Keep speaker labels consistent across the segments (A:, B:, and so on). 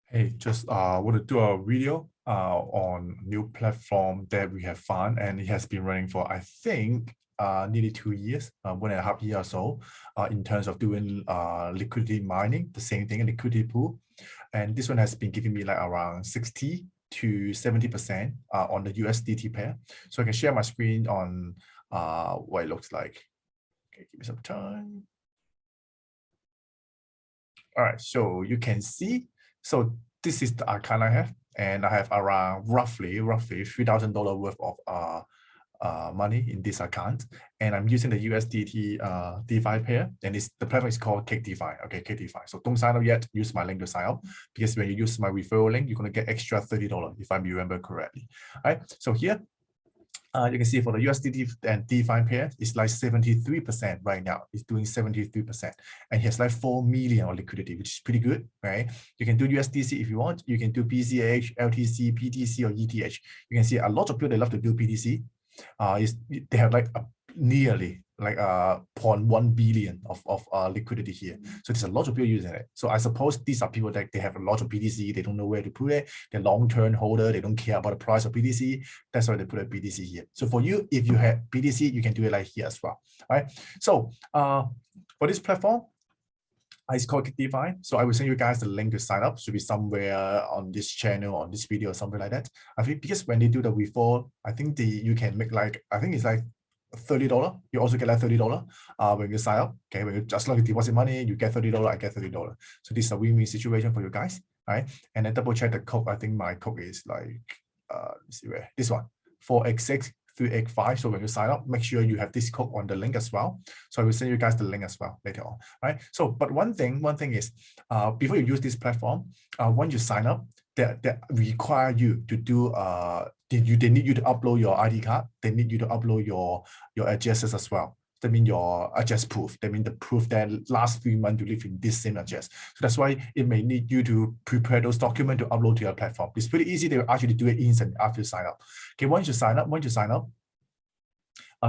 A: Hey, just want to do a video on new platform that we have found, and it has been running for I think nearly 2 years, 1.5 years or so, in terms of doing liquidity mining, the same thing, a liquidity pool, and this one has been giving me like around 60 to 70% on the USDT pair. So I can share my screen on what it looks like. Okay, give me some time. All right, so you can see. So this is the account I have, and I have around roughly $3,000 worth of money in this account, and I'm using the USDT DeFi pair, and the platform is called cakedefi. Okay, cakedefi. So don't sign up yet. Use my link to sign up, because when you use my referral link, you're gonna get extra $30 if I remember correctly. All right. So here, you can see for the USDT and DeFi pair, it's like 73% right now. It's doing 73%. And here's like 4 million of liquidity, which is pretty good, right? You can do USDC if you want. You can do BCH, LTC, PTC, or ETH. You can see a lot of people, they love to do PTC. They have like nearly like 0.1 billion of liquidity here. So there's a lot of people using it. So I suppose these are people that they have a lot of BTC, they don't know where to put it, they're long-term holder, they don't care about the price of BTC. That's why they put a BTC here. So for you, if you have BTC, you can do it like here as well. All right. So for this platform, it's called cakedefi. So I will send you guys the link to sign up. Should be somewhere on this channel, on this video, or something like that. I think because when they do the referral, I think you can make like, I think it's like $30. You also get like $30 when you sign up. Okay, when you just like deposit money, you get $30, I get $30. So this is a win-win situation for you guys. All right. And then double check the code. I think my code is like let's see where this one 4x6385. So when you sign up, make sure you have this code on the link as well. So I will send you guys the link as well later on. Right. So, but one thing is, before you use this platform, when you sign up, that require you to do they need you to upload your ID card. They need you to upload your addresses as well. That means your address proof. That means the proof that last 3 months you live in this same address. So that's why it may need you to prepare those documents to upload to your platform. It's pretty easy. They will actually do it instantly after you sign up. Okay, once you sign up,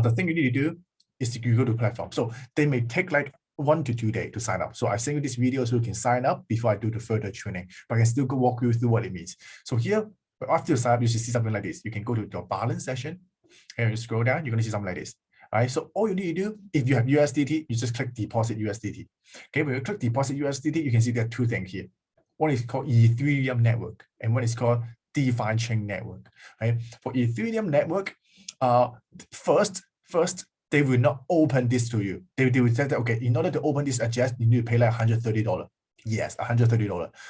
A: the thing you need to do is to go to the platform. So they may take like 1 to 2 days to sign up. So I send you this video so you can sign up before I do the further training, but I can still go walk you through what it means. So here, after you sign up, you should see something like this. You can go to your balance section and you scroll down, you're going to see something like this. All right, so all you need to do, if you have USDT, you just click deposit USDT. Okay, when you click deposit USDT, you can see there are 2 things here. One is called Ethereum network, and one is called DeFi chain network. Right? For Ethereum network, first, they will not open this to you. They will say that, okay, in order to open this address, you need to pay like $130. Yes, $130.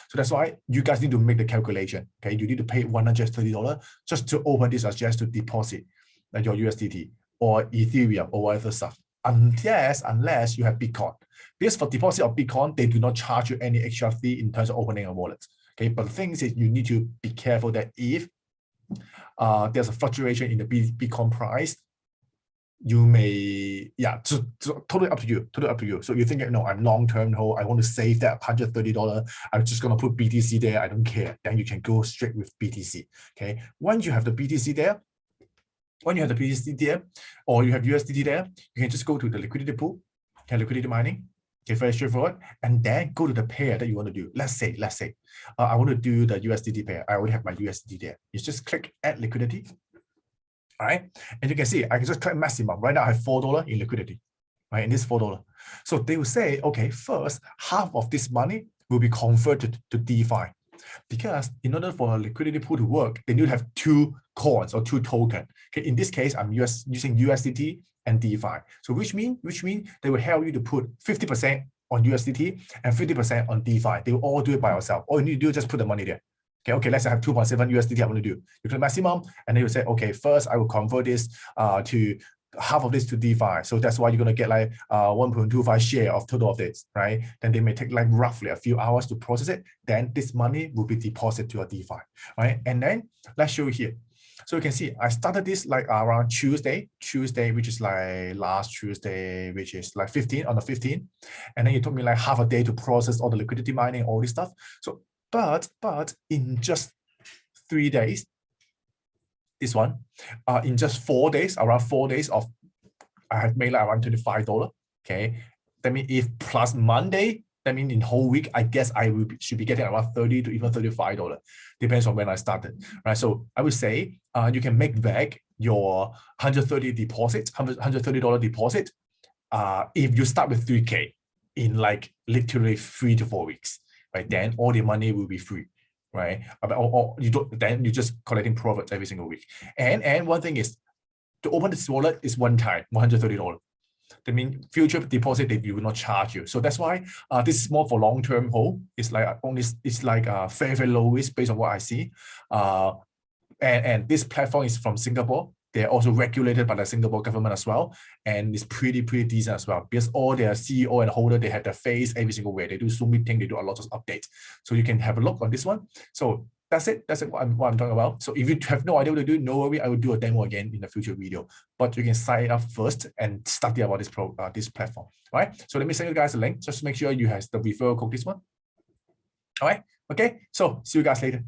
A: So that's why you guys need to make the calculation. Okay, you need to pay $130 just to open this address to deposit like your USDT or Ethereum or whatever stuff. Unless you have Bitcoin. Because for deposit of Bitcoin, they do not charge you any extra fee in terms of opening a wallet. Okay, but the thing is you need to be careful that if there's a fluctuation in the Bitcoin price, you may, totally up to you. So you think, no, I'm long-term hold, I want to save that $130, I'm just going to put BTC there, I don't care. Then you can go straight with BTC. Okay, once you have the BTC there, or you have USDT there, you can just go to the liquidity pool, okay, liquidity mining. Okay, very straightforward, and then go to the pair that you want to do. Let's say I want to do the USDT pair. I already have my USDT there. You just click add liquidity. All right, and you can see I can just click maximum. Right now I have $4 in liquidity, right? And this $4. So they will say, okay, first half of this money will be converted to DeFi, because in order for a liquidity pool to work, they need to have 2 coins or 2 tokens. Okay, in this case, I'm using USDT and DeFi. So which mean they will help you to put 50% on USDT and 50% on DeFi. They will all do it by yourself. All you need to do is just put the money there. Okay, let's say I have 2.7 USDT I want to do. You click maximum, and then you say, okay, first I will convert this to half of this to DeFi. So that's why you're going to get like 1.25 share of total of this, right? Then they may take like roughly a few hours to process it. Then this money will be deposited to a DeFi, right? And then let's show you here. So you can see I started this like around Tuesday, which is like last Tuesday, which is like on the 15th. And then it took me like half a day to process all the liquidity mining, all this stuff. So, but in just 3 days, this one, in just 4 days, around 4 days I have made like around $25. Okay, that means if plus Monday, That means in whole week, I guess I should be getting around $30 to even $35, depends on when I started, right? So I would say you can make back your $130 deposit, $130 deposit, if you start with 3K in like literally 3 to 4 weeks, right? Then all the money will be free, right? Or you don't, then you're just collecting profits every single week. And one thing is, to open this wallet is one time, $130. That means future deposit they will not charge you. So that's why this is more for long-term hold. It's like very, very low risk based on what I see. And this platform is from Singapore. They're also regulated by the Singapore government as well. And it's pretty decent as well, because all their CEO and holder, they have their face every single way. They do Zoom meeting, they do a lot of updates. So you can have a look on this one. So that's it. That's what I'm talking about. So if you have no idea what to do, no worry. I will do a demo again in the future video. But you can sign up first and study about this platform. All right. So let me send you guys a link. Just make sure you have the referral code, this one. All right. Okay. So see you guys later.